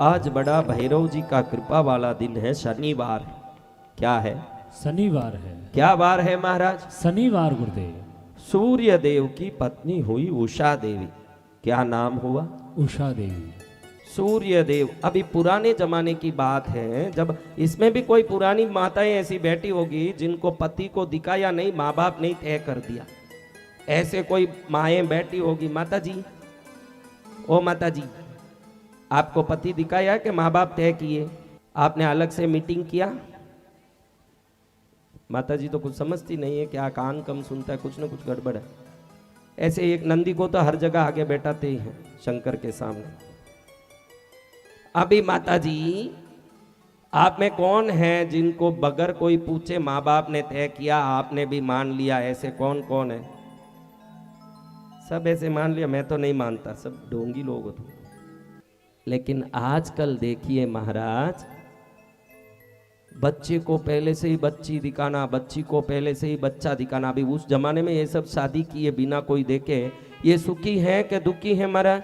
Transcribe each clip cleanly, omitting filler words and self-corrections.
आज बड़ा भैरव जी का कृपा वाला दिन है, शनिवार। क्या है? शनिवार है। क्या वार है महाराज? शनिवार गुरुदेव। सूर्य देव की पत्नी हुई उषा देवी। क्या नाम हुआ? उषा देवी। सूर्य देव। अभी पुराने जमाने की बात है, जब इसमें भी कोई पुरानी माताएं ऐसी बैठी होगी जिनको पति को दिखाया नहीं, माँ बाप नहीं तय कर दिया। ऐसे कोई माएं बैठी होगी, माता जी, ओ माता जी, आपको पति दिखाया कि माँ बाप तय किए? आपने अलग से मीटिंग किया? माता जी तो कुछ समझती नहीं है, क्या कान कम सुनता है, कुछ ना कुछ गड़बड़ है। ऐसे एक नंदी को तो हर जगह आगे बैठाते ही हैं शंकर के सामने। अभी माता जी, आप में कौन है जिनको बगैर कोई पूछे माँ बाप ने तय किया, आपने भी मान लिया? ऐसे कौन कौन है? सब ऐसे मान लिया? मैं तो नहीं मानता, सब ढोंगी लोग हो तुम। लेकिन आजकल देखिए महाराज, बच्चे को पहले से ही बच्ची दिखाना, बच्ची को पहले से ही बच्चा दिखाना। अभी उस जमाने में ये सब शादी किए बिना कोई देखे, ये सुखी है कि दुखी है महाराज?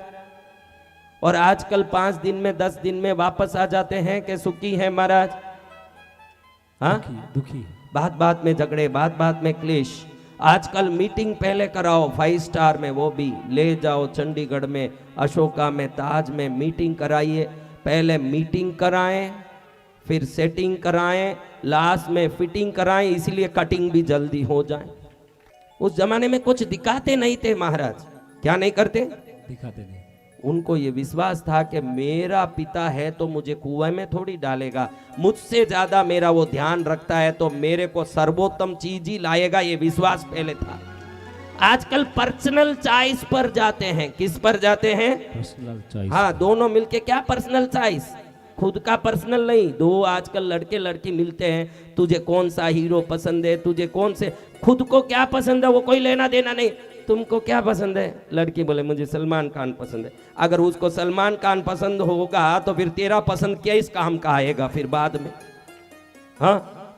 और आजकल 5 दिन में 10 दिन में वापस आ जाते हैं कि सुखी है महाराज? हाँ, दुखी। बात बात में झगड़े, बात बात में क्लेश। आजकल मीटिंग पहले कराओ 5 स्टार में, वो भी ले जाओ चंडीगढ़ में, अशोका में, ताज में मीटिंग कराइए। पहले मीटिंग कराएं, फिर सेटिंग कराएं, लास्ट में फिटिंग कराएं, इसलिए कटिंग भी जल्दी हो जाए। उस जमाने में कुछ दिखाते नहीं थे महाराज। क्या नहीं करते? दिखाते नहीं। उनको ये विश्वास था कि मेरा पिता है तो मुझे कुएं में थोड़ी डालेगा, मुझसे ज्यादा मेरा वो ध्यान रखता है तो मेरे को सर्वोत्तम चीज ही लाएगा, ये विश्वास पहले था। आजकल पर्सनल चॉइस पर जाते हैं। किस पर जाते हैं? Personal choice. हाँ, दोनों मिलके। क्या पर्सनल चॉइस? खुद का पर्सनल नहीं। दो आजकल लड़के लड़की मिलते हैं, तुझे कौन सा हीरो पसंद है, तुझे कौन से, खुद को क्या पसंद है वो कोई लेना देना नहीं। तुमको क्या पसंद है? लड़की बोले मुझे सलमान खान पसंद है। अगर उसको सलमान खान पसंद होगा तो फिर तेरा पसंद क्या इस काम का आएगा फिर बाद में? हाँ,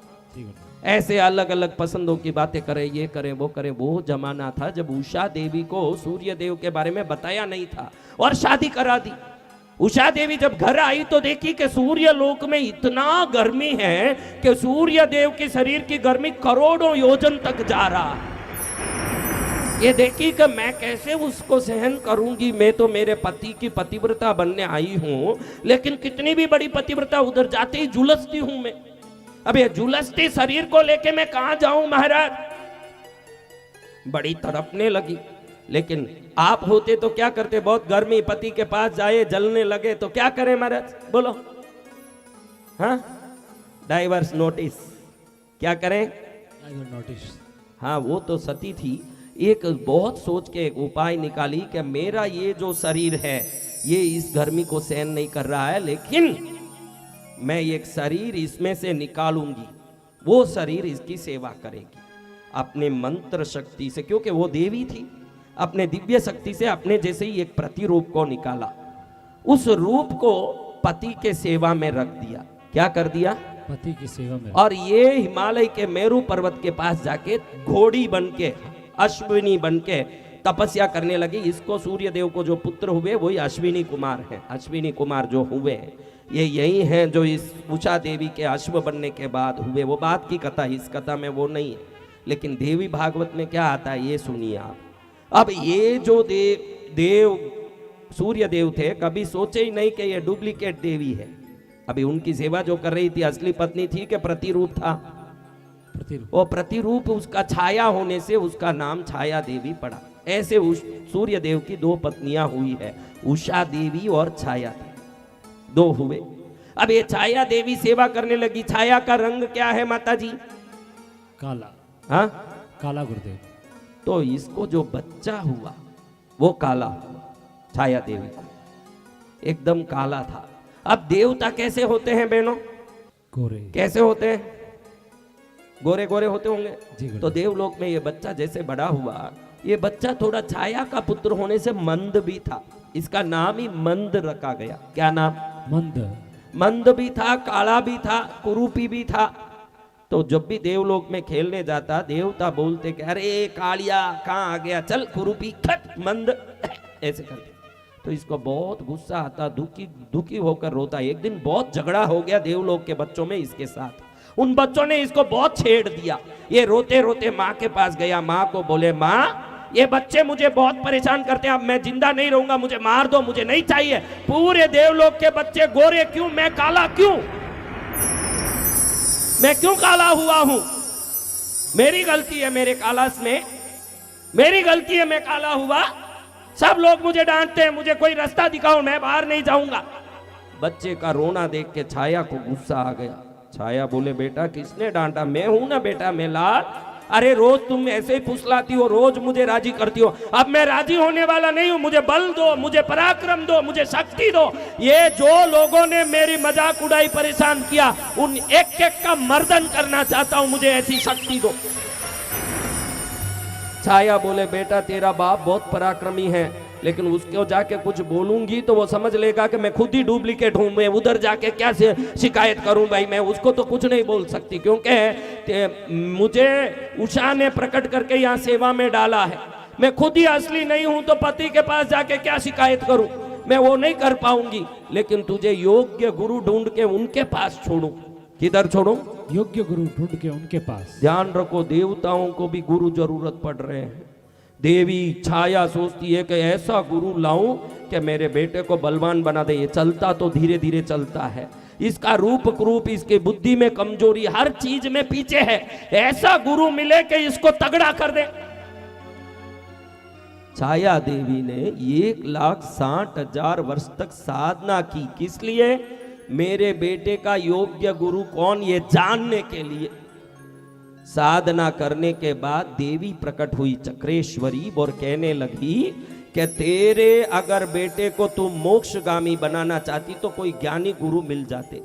ऐसे अलग अलग पसंदों की बातें करें, ये करें वो करें। वो जमाना था जब उषा देवी को सूर्य देव के बारे में बताया नहीं था और शादी करा दी। उषा देवी जब घर आई तो देखी कि सूर्य लोक में इतना गर्मी है कि सूर्य देव के शरीर की गर्मी करोड़ों योजन तक जा रहा है। ये देखी कि मैं कैसे उसको सहन करूंगी, मैं तो मेरे पति की पतिव्रता बनने आई हूं, लेकिन कितनी भी बड़ी पतिव्रता, उधर जाते ही झुलसती हूं मैं। अब ये झुलसते शरीर को लेके मैं कहां जाऊं महाराज? बड़ी तड़पने लगी। लेकिन आप होते तो क्या करते? बहुत गर्मी, पति के पास जाए, जलने लगे तो क्या करें महाराज? बोलो। हाँ, डाइवर्स नोटिस। क्या करें? नोटिस। हाँ, वो तो सती थी। एक बहुत सोच के एक उपाय निकाली कि मेरा ये जो शरीर है ये इस गर्मी को सहन नहीं कर रहा है, लेकिन मैं एक शरीर इसमें से निकालूंगी, वो शरीर इसकी सेवा करेगी अपने मंत्र शक्ति से, क्योंकि वो देवी थी। अपने दिव्य शक्ति से अपने जैसे ही एक प्रतिरूप को निकाला, उस रूप को पति के सेवा में रख दिया। क्या कर दिया? पति की सेवा में। और ये हिमालय के मेरू पर्वत के पास जाके घोड़ी बन के, अश्विनी बन के तपस्या करने लगी। इसको सूर्य देव को जो पुत्र हुए वही अश्विनी कुमार हैं। अश्विनी कुमार जो हुए ये यही हैं जो इस उषा देवी के अश्व बनने के बाद हुए। वो बात की कथा, इस कथा में वो नहीं है, लेकिन देवी भागवत में क्या आता है ये सुनिए आप। अब ये जो देव सूर्य देव थे, कभी सोचे ही नहीं कि ये डुप्लीकेट देवी है। अभी उनकी सेवा जो कर रही थी असली पत्नी थी कि प्रतिरूप था? वो प्रतिरूप, उसका छाया होने से उसका नाम छाया देवी पड़ा। ऐसे सूर्य देव की 2 पत्नियां हुई है, उषा देवी और छाया देवी, 2 हुए। अब ये छाया देवी सेवा करने लगी। छाया का रंग क्या है माता जी? काला। हाँ, काला गुरुदेव। तो इसको जो बच्चा हुआ वो काला हुआ, छाया देवी को एकदम काला था। अब देवता कैसे होते हैं बहनों? गोरे। कैसे होते हैं? गोरे गोरे होते होंगे। जी। तो देवलोक में ये बच्चा जैसे बड़ा हुआ, ये बच्चा थोड़ा छाया का पुत्र होने से मंद भी था। इसका नाम ही मंद रखा गया। क्या नाम? मंद। मंद भी था, काला भी था, कुरूपी भी था। तो जब भी देवलोक में खेलने जाता, देवता बोलते कि अरे कालिया कहाँ आ गया, चल कुरूपी, खट मंद, ऐसे करते। तो इसको बहुत गुस्सा आता, दुखी दुखी होकर रोता। एक दिन बहुत झगड़ा हो गया देवलोक के बच्चों में इसके साथ। उन बच्चों ने इसको बहुत छेड़ दिया। ये रोते रोते माँ के पास गया। माँ को बोले, माँ ये बच्चे मुझे बहुत परेशान करते हैं, अब मैं जिंदा नहीं रहूंगा, मुझे मार दो, मुझे नहीं चाहिए। पूरे देवलोक के बच्चे गोरे क्यों, मैं काला क्यों? मैं क्यों काला हुआ हूं? मेरी गलती है, मेरे कालास में मेरी गलती है, मैं काला हुआ। सब लोग मुझे डांटते हैं, मुझे कोई रास्ता दिखाओ, मैं बाहर नहीं जाऊंगा। बच्चे का रोना देख के छाया को गुस्सा आ गया। छाया बोले, बेटा किसने डांटा? मैं हूं ना बेटा, मैं लाल। अरे रोज तुम ऐसे ही फुसलाती हो, रोज मुझे राजी करती हो। अब मैं राजी होने वाला नहीं हूं। मुझे बल दो, मुझे पराक्रम दो, मुझे शक्ति दो। ये जो लोगों ने मेरी मजाक उड़ाई, परेशान किया, उन एक एक का मर्दन करना चाहता हूं, मुझे ऐसी शक्ति दो। छाया बोले, बेटा तेरा बाप बहुत पराक्रमी है, लेकिन उसको जाके कुछ बोलूंगी तो वो समझ लेगा कि मैं खुद ही डुप्लीकेट हूं। मैं उधर जाके क्या शिकायत करूं? भाई मैं उसको तो कुछ नहीं बोल सकती, क्योंकि मुझे उषा ने प्रकट करके यहाँ सेवा में डाला है। मैं खुद ही असली नहीं हूं तो पति के पास जाके क्या शिकायत करूं? मैं वो नहीं कर पाऊंगी। लेकिन तुझे योग्य गुरु ढूंढ के उनके पास छोड़ू। किधर छोड़ू? योग्य गुरु ढूंढ के उनके पास। ध्यान रखो, देवताओं को भी गुरु जरूरत पड़ रहे हैं। देवी छाया सोचती है कि ऐसा गुरु लाऊं कि मेरे बेटे को बलवान बना दे। ये चलता तो धीरे धीरे चलता है, इसका रूप क्रूप, इसके बुद्धि में कमजोरी, हर चीज में पीछे है। ऐसा गुरु मिले कि इसको तगड़ा कर दे। छाया देवी ने 1,60,000 वर्ष तक साधना की। किस लिए? मेरे बेटे का योग्य गुरु कौन, ये जानने के लिए। साधना करने के बाद देवी प्रकट हुई चक्रेश्वरी और कहने लगी कि तेरे अगर बेटे को तू मोक्षगामी बनाना चाहती तो कोई ज्ञानी गुरु मिल जाते।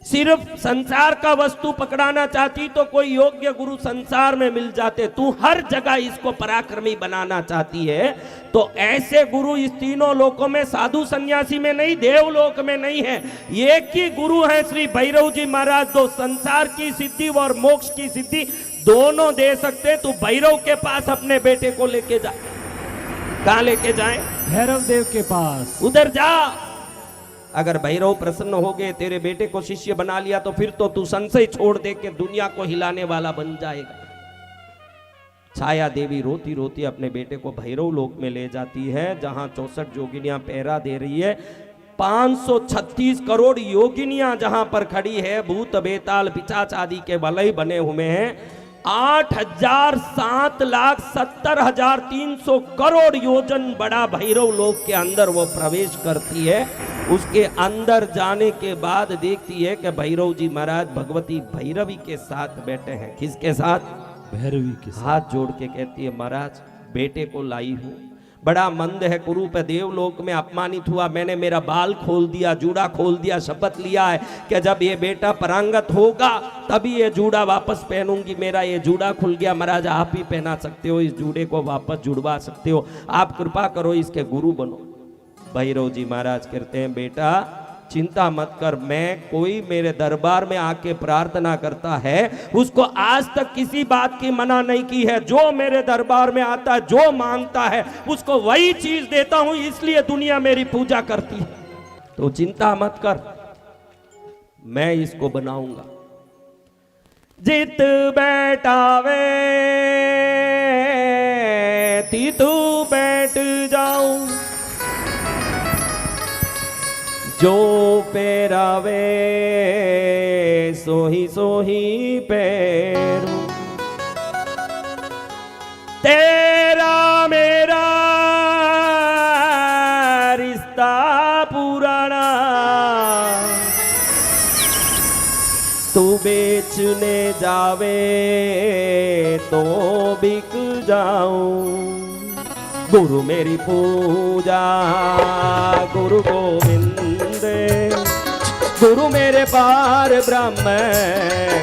सिर्फ संसार का वस्तु पकड़ाना चाहती तो कोई योग्य गुरु संसार में मिल जाते। तू हर जगह इसको पराक्रमी बनाना चाहती है तो ऐसे गुरु इस तीनों लोकों में, साधु सन्यासी में नहीं, देवलोक में नहीं है। एक ही गुरु है श्री भैरव जी महाराज, जो संसार की सिद्धि और मोक्ष की सिद्धि दोनों दे सकते। तू भैरव के पास अपने बेटे को लेके जा। कहां लेके जाए? भैरव देव के पास। उधर जा। अगर भैरव प्रसन्न हो गए, तेरे बेटे को शिष्य बना लिया, तो फिर तो तू संशय छोड़ दे के दुनिया को हिलाने वाला बन जाएगा। छाया देवी रोती रोती अपने बेटे को भैरव लोक में ले जाती है, जहां 64 जोगिनियां पहरा दे रही है। 536 करोड़ योगिनियां जहां पर खड़ी है, भूत बेताल पिशाच आदि के बलय बने हुए हैं। 8,07,70,300 करोड़ योजन बड़ा भैरव लोक के अंदर वो प्रवेश करती है। उसके अंदर जाने के बाद देखती है कि भैरव जी महाराज भगवती भैरवी के साथ बैठे हैं। किसके साथ? भैरवी के साथ। हाथ जोड़ के कहती है, महाराज बेटे को लाई हूं, बड़ा मंद है, कुरूप है, देवलोक में अपमानित हुआ, मैंने मेरा बाल खोल दिया, जूड़ा खोल दिया, शपथ लिया है कि जब ये बेटा परांगत होगा तभी ये जूड़ा वापस पहनूंगी। मेरा ये जूड़ा खुल गया, महाराज आप ही पहना सकते हो, इस जूड़े को वापस जुड़वा सकते हो, आप कृपा करो, इसके गुरु बनो। भैरव जी महाराज कहते हैं, बेटा चिंता मत कर, मैं कोई मेरे दरबार में आके प्रार्थना करता है उसको आज तक किसी बात की मना नहीं की है। जो मेरे दरबार में आता है, जो मांगता है, उसको वही चीज देता हूं, इसलिए दुनिया मेरी पूजा करती है। तो चिंता मत कर, मैं इसको बनाऊंगा। जित बैठावे तीतू बैठ जाऊं, जो पैरावे सोही सोही पैरूं। तेरा मेरा रिश्ता पुराना, तू बेचने जावे तो बिक जाऊं। गुरु मेरी पूजा गुरु गोविंद, गुरु मेरे पार ब्रह्म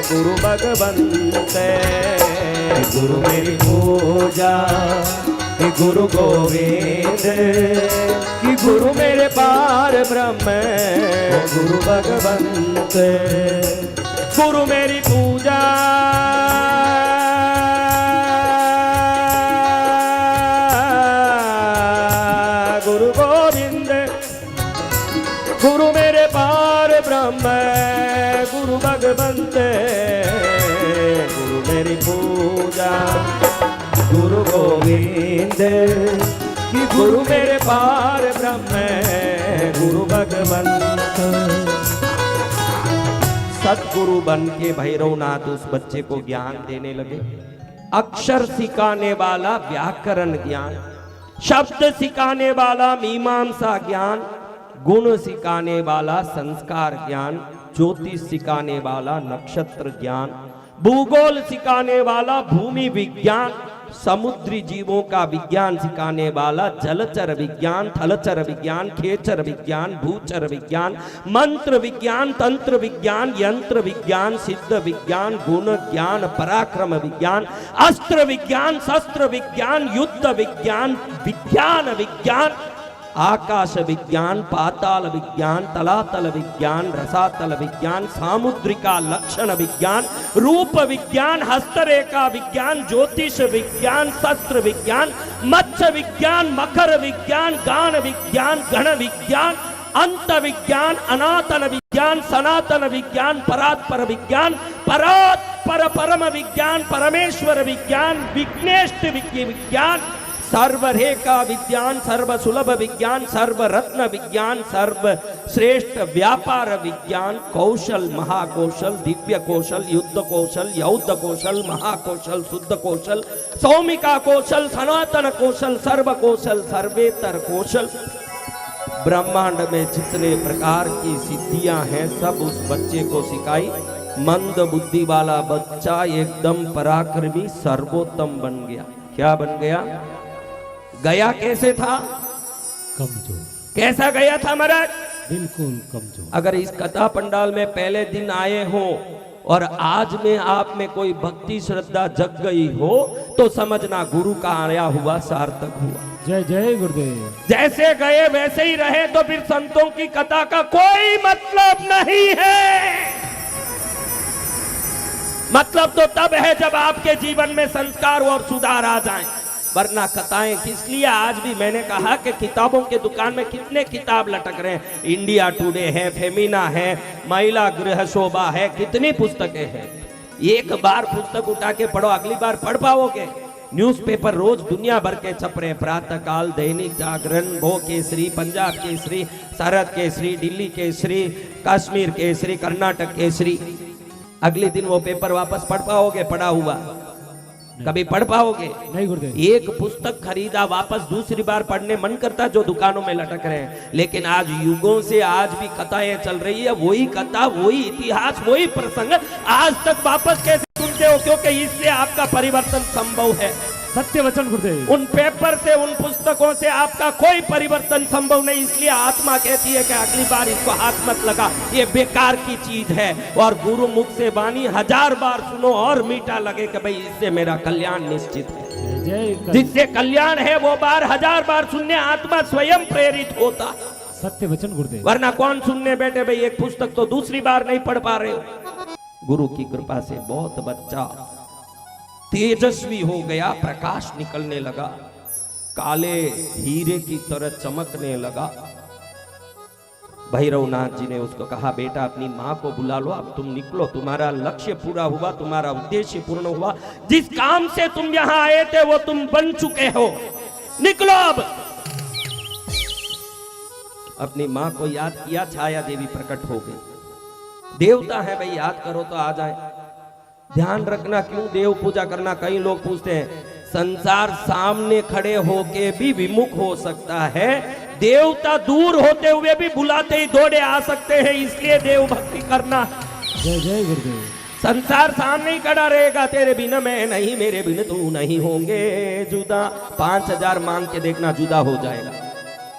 गुरु भगवंत। गुरु मेरी पूजा गुरु गोविंद, कि गुरु मेरे पार ब्रह्म गुरु भगवंत। गुरु मेरी पूजा गुरु गोविंद, ब्रह्म गुरु भगवंत गुरु मेरी पूजा गुरु गोविंद कि गुरु मेरे पार ब्रह्म गुरु भगवंत। सतगुरु बन के भैरवनाथ उस बच्चे को ज्ञान देने लगे। अक्षर सिखाने वाला व्याकरण ज्ञान, शब्द सिखाने वाला मीमांसा ज्ञान, गुण सिखाने वाला संस्कार ज्ञान, ज्योतिष सिखाने वाला नक्षत्र ज्ञान, भूगोल सिखाने वाला भूमि विज्ञान, समुद्री जीवों का विज्ञान सिखाने वाला जलचर विज्ञान, थलचर विज्ञान, खेचर विज्ञान, भूचर विज्ञान, मंत्र विज्ञान, तंत्र विज्ञान, यंत्र विज्ञान, सिद्ध विज्ञान, गुण ज्ञान, पराक्रम विज्ञान, अस्त्र विज्ञान, शस्त्र विज्ञान, युद्ध विज्ञान, विज्ञान विज्ञान, आकाश विज्ञान, पाताल विज्ञान, तलातल विज्ञान, रसातल विज्ञान, सामुद्रिका लक्षण विज्ञान, रूप विज्ञान, हस्तरेखा विज्ञान, ज्योतिष विज्ञान, शस्त्र विज्ञान, मत्स्य विज्ञान, मकर विज्ञान, गान विज्ञान, गण विज्ञान, अंत विज्ञान, अनातन विज्ञान, सनातन विज्ञान, परात्पर विज्ञान, परात्पर परम विज्ञान, परमेश्वर विज्ञान, विघ्नेष्ट विज्ञान, सर्वरेखा विज्ञान, सर्व सुलभ विज्ञान, सर्व रत्न विज्ञान, सर्व श्रेष्ठ व्यापार विज्ञान, कौशल महाकौशल, दिव्य कौशल, युद्ध कौशल, यौद्ध कौशल, महाकौशल, शुद्ध कौशल, सौमिका कौशल, सनातन कौशल, सर्व कौशल, सर्वेतर कौशल। ब्रह्मांड में जितने प्रकार की सिद्धियां हैं सब उस बच्चे को सिखाई। मंद बुद्धि वाला बच्चा एकदम पराक्रमी सर्वोत्तम बन गया। क्या बन गया? गया कैसे था? कमजोर। कैसा गया था महाराज? बिल्कुल कमजोर। अगर इस कथा पंडाल में पहले दिन आए हो और आज में आप में कोई भक्ति श्रद्धा जग गई हो तो समझना गुरु का आया हुआ सार्थक हुआ। जय जय गुरुदेव। जैसे गए वैसे ही रहे तो फिर संतों की कथा का कोई मतलब नहीं है। मतलब तो तब है जब आपके जीवन में संस्कार और सुधार आ जाएं, वरना कथाएं किस लिए? आज भी मैंने कहा कि किताबों के दुकान में कितने किताब लटक रहे हैं। इंडिया टुडे है, फेमिना है, महिला गृह शोभा है, कितनी पुस्तकें हैं। एक बार पुस्तक उठा के पढ़ो, अगली बार पढ़ पाओगे? न्यूज़पेपर रोज दुनिया भर के छप रहे हैं। प्रातः काल, दैनिक जागरण, भो केसरी, पंजाब केसरी, सरहद केसरी, दिल्ली केसरी, कश्मीर केसरी, कर्नाटक केसरी। अगले दिन वो पेपर वापस पढ़ पाओगे? पढ़ा हुआ कभी पढ़ पाओगे? नहीं गुरुदेव। एक पुस्तक खरीदा, वापस दूसरी बार पढ़ने मन करता जो दुकानों में लटक रहे हैं। लेकिन आज युगों से आज भी कथाएं चल रही है, वही कथा, वही इतिहास, वही प्रसंग आज तक वापस कैसे सुनते हो? क्योंकि इससे आपका परिवर्तन संभव है। सत्य वचन गुरुदेव। उन पेपर से, उन पुस्तकों से आपका कोई परिवर्तन संभव नहीं। इसलिए आत्मा कहती है कि अगली बार इसको हाथ मत लगा, ये बेकार की चीज है। और गुरु मुख से वाणी 1000 बार सुनो और मीठा लगे कि भाई इससे मेरा कल्याण निश्चित है। जिससे कल्याण है वो बार 1000 बार सुनने आत्मा स्वयं प्रेरित होता। सत्य वचन गुरुदेव। वरना कौन सुनने बैठे? भाई एक पुस्तक तो दूसरी बार नहीं पढ़ पा रहे हो। गुरु की कृपा से बहुत बच्चा तेजस्वी हो गया, प्रकाश निकलने लगा, काले हीरे की तरह चमकने लगा। भैरवनाथ जी ने उसको कहा, बेटा अपनी माँ को बुला लो, अब तुम निकलो, तुम्हारा लक्ष्य पूरा हुआ, तुम्हारा उद्देश्य पूर्ण हुआ, जिस काम से तुम यहाँ आए थे वो तुम बन चुके हो, निकलो अब। अपनी माँ को याद किया, छाया देवी प्रकट हो गई। देवता है भाई, याद करो तो आ जाए। ध्यान रखना, क्यों देव पूजा करना? कई लोग पूछते हैं, संसार सामने खड़े होके भी विमुख हो सकता है, देवता दूर होते हुए भी बुलाते ही दौड़े आ सकते हैं, इसलिए देव भक्ति करना। जय जय गुरुदेव। संसार सामने ही खड़ा रहेगा, तेरे बिना मैं नहीं, मेरे बिना तू नहीं, होंगे जुदा। 5000 मांग के देखना, जुदा हो जाएगा।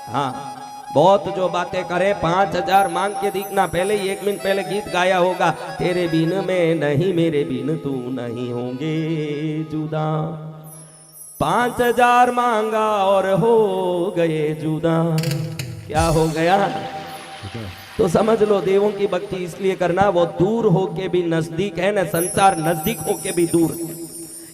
हाँ, बहुत जो बातें करे, 5000 मांग के दिखना। पहले ही 1 मिनट पहले गीत गाया होगा, तेरे बिन मैं नहीं, मेरे बिन तू नहीं, होंगे जुदा। 5000 मांगा और हो गए जुदा। क्या हो गया? तो समझ लो, देवों की भक्ति इसलिए करना, वो दूर होके भी नजदीक है ना, संसार नजदीक होके भी दूर।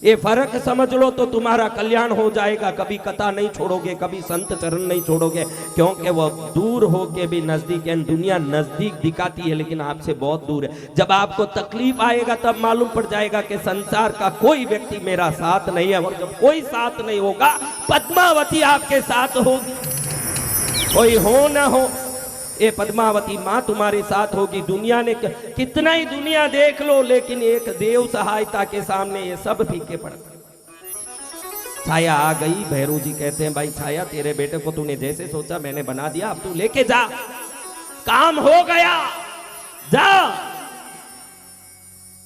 ये फर्क समझ लो तो तुम्हारा कल्याण हो जाएगा। कभी कथा नहीं छोड़ोगे, कभी संत चरण नहीं छोड़ोगे, क्योंकि वो दूर होके भी नजदीक है। दुनिया नजदीक दिखाती है लेकिन आपसे बहुत दूर है। जब आपको तकलीफ आएगा तब मालूम पड़ जाएगा कि संसार का कोई व्यक्ति मेरा साथ नहीं है। और जब कोई साथ नहीं होगा, पद्मावती आपके साथ होगी। कोई हो ना हो, ये पद्मावती माँ तुम्हारे साथ होगी। दुनिया ने कितना ही दुनिया देख लो, लेकिन एक देव सहायता के सामने ये सब फीके पड़ते। छाया आ गई। भैरू जी कहते हैं, भाई छाया, तेरे बेटे को तूने जैसे सोचा मैंने बना दिया, अब तू लेके जा, काम हो गया, जा।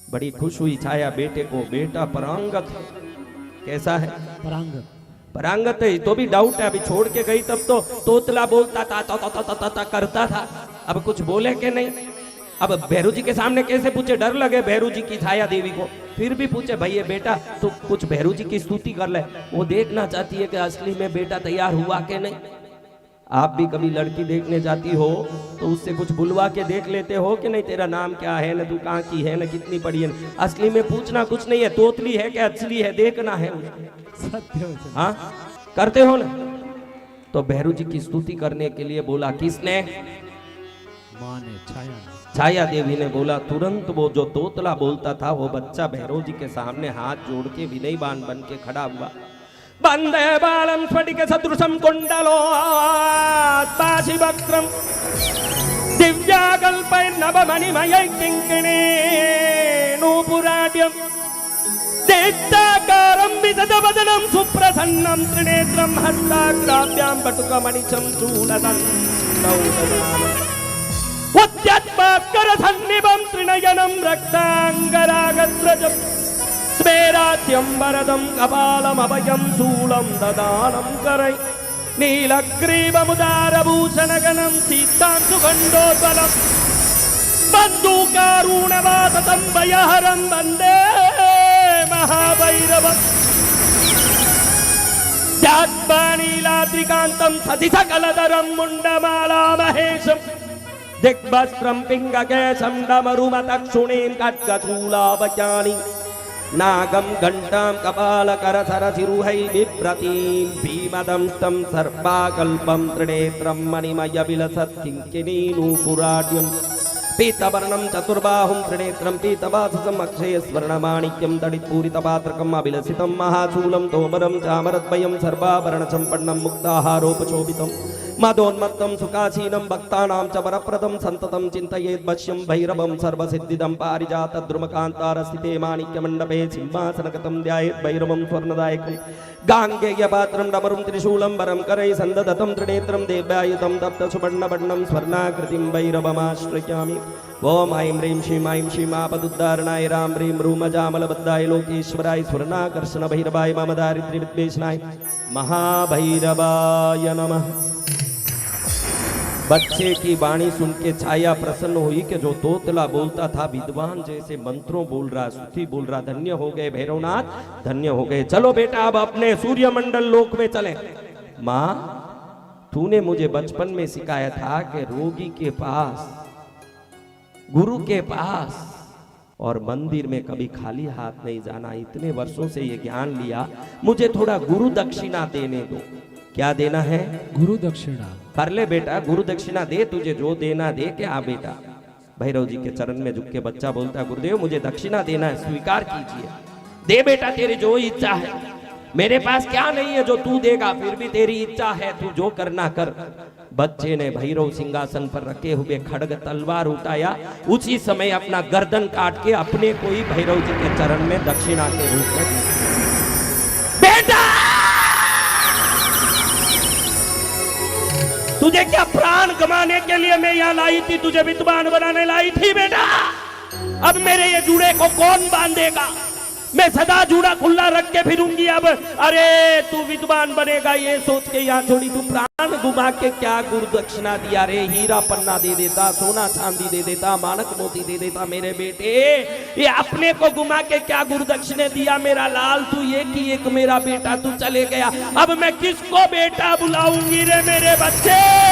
बड़ी खुश हुई छाया बेटे को। बेटा परांगत कैसा है? परांगत परांगत है, तो भी डाउट है। अभी छोड़ के गई तब तो तोतला बोलता था, ता करता था, अब कुछ बोले के नहीं। अब भैरू जी के सामने कैसे पूछे? डर लगे भैरू जी की छाया देवी को। फिर भी पूछे, भैया बेटा तो कुछ भैरू जी की स्तुति कर ले। वो देखना चाहती है कि असली में बेटा तैयार हुआ के नहीं। आप भी कभी लड़की देखने जाती हो तो उससे कुछ बुलवा के देख लेते हो कि नहीं, तेरा नाम क्या है, न तू कहाँ की है, न कितनी पढ़ी है। असली में पूछना कुछ नहीं है, तोतली है क्या असली है, देखना है। सत्य वचन। हाँ करते हो ना। तो भैरू जी की स्तुति करने के लिए बोला, किसने? माँ ने, छाया ने। छाया देवी ने बोला। तुरंत वो जो तोतला बोलता था वो बच्चा भैरव जी के सामने हाथ जोड़ के विनयवान बन के खड़ा हुआ। वंदे बालम स्फटिक सदृशम कुंडलो पाशि वक्त्रम दिव्याकल्पै नवमणिमयै किंकिणी नूपुराड्यम दैत्याकारं विशदवदनं सुप्रसन्नं त्रिनेत्रं हस्ताग्राभ्यां पटुकमणिचं चूडदन्तौ उद्यत्भास्करसन्निभं त्रिनयनं रक्ताङ्गरागस्रजं स्मेराद्यं वरदं कपालमभयं शूलं ददानं करै नीलग्रीवमुदारभूषणगणं सीतां सुगन्धोज्ज्वलं बन्धूकारुणवासतं भयहरं वन्दे महाभैरवम् नीलाद्रिकान्तं सतिसकलधरं मुण्डमाला महेशं दिग्वस्त्रं पिङ्गकेशं डमरुमतक्षुणीं खड्गशूलावचानि नागं घण्टां कपालकरसरसिरुहै बिभ्रतीं भीमदंष्टं सर्पाकल्पं त्रिनेत्रं मणिमयविलसत् किङ्किणीनूपुराड्यं पीतवर्णं चतुर्बाहुं त्रिनेत्रं पीतवाससम् अक्षयस्वर्णमाणिक्यं तडित्पूरितपात्रकम् अभिलषितं महाशूलं तोमरं चामरद्वयं सर्वाभरणसम्पन्नं मुक्ताहारोपशोभितं मदोन्मत्तं सुखासीनं भक्तानां च वरप्रदं सन्ततं चिन्तयेत् वश्यं भैरवं सर्वसिद्धिदं पारिजातद्रुमकान्तारस्थिते माणिक्यमण्डपे सिंहासनगतं ध्यायेत् भैरवं स्वर्णदायकं गाङ्गेयपात्रं डमरुं त्रिशूलं वरं करैः सन्ददतं त्रिनेत्रं देव्यायुधं तप्तसुवर्णवर्णं स्वर्णाकृतिं भैरवमाश्रयामि। ओम ऐं ह्रीं श्रीं ऐं श्रीं आपदुद्धारणाय राम ह्रीं रूमजामलबद्धाय लोकेश्वराय स्वर्णाकर्षण भैरवाय मम दारिद्र्यविद्वेषणाय महाभैरवाय नमः। बच्चे की वाणी सुन के छाया प्रसन्न हुई कि जो तोतला बोलता था विद्वान जैसे मंत्रों बोल रहा, स्तुति बोल रहा। धन्य हो गए भैरवनाथ, धन्य हो गए। चलो बेटा अब अपने सूर्यमंडल लोक में चले। माँ, तूने मुझे बचपन में सिखाया था कि रोगी के पास, गुरु के पास और मंदिर में कभी खाली हाथ नहीं जाना। इतने वर्षों से ये ज्ञान लिया, मुझे थोड़ा गुरु दक्षिणा देने दो। क्या देना है? गुरु दक्षिणा। कर ले बेटा, गुरु दक्षिणा दे, तुझे जो देना दे। क्या बेटा? भैरव जी के चरण में झुक के बच्चा बोलता है, गुरुदेव मुझे दक्षिणा देना है, स्वीकार कीजिए। दे बेटा, तेरी जो इच्छा है। मेरे पास क्या नहीं है जो तू देगा, फिर भी तेरी इच्छा है, तू जो करना कर। बच्चे ने भैरव सिंहासन पर रखे हुए खड्ग तलवार उठाया। उसी समय अपना गर्दन काट के अपने को ही भैरव जी के चरण में दक्षिणा के रूप में दिया। बेटा, तुझे क्या प्राण गंवाने के लिए मैं यहाँ लाई थी? तुझे विद्वान बनाने लाई थी बेटा। अब मेरे ये जूड़े को कौन बांधेगा? मैं सदा जूड़ा खुला रख के फिरूंगी। अब अरे तू विद्वान बनेगा ये सोच के यहाँ छोड़ी, तू प्राण घुमा के क्या गुरु दक्षिणा दिया रे? हीरा पन्ना दे देता, सोना चांदी दे देता, मानक मोती दे देता। मेरे बेटे, ये अपने को घुमा के क्या गुरु दक्षिणा दिया? मेरा लाल तू एक ही एक मेरा बेटा, तू चले गया। अब मैं किसको बेटा बुलाऊंगी रे मेरे बच्चे?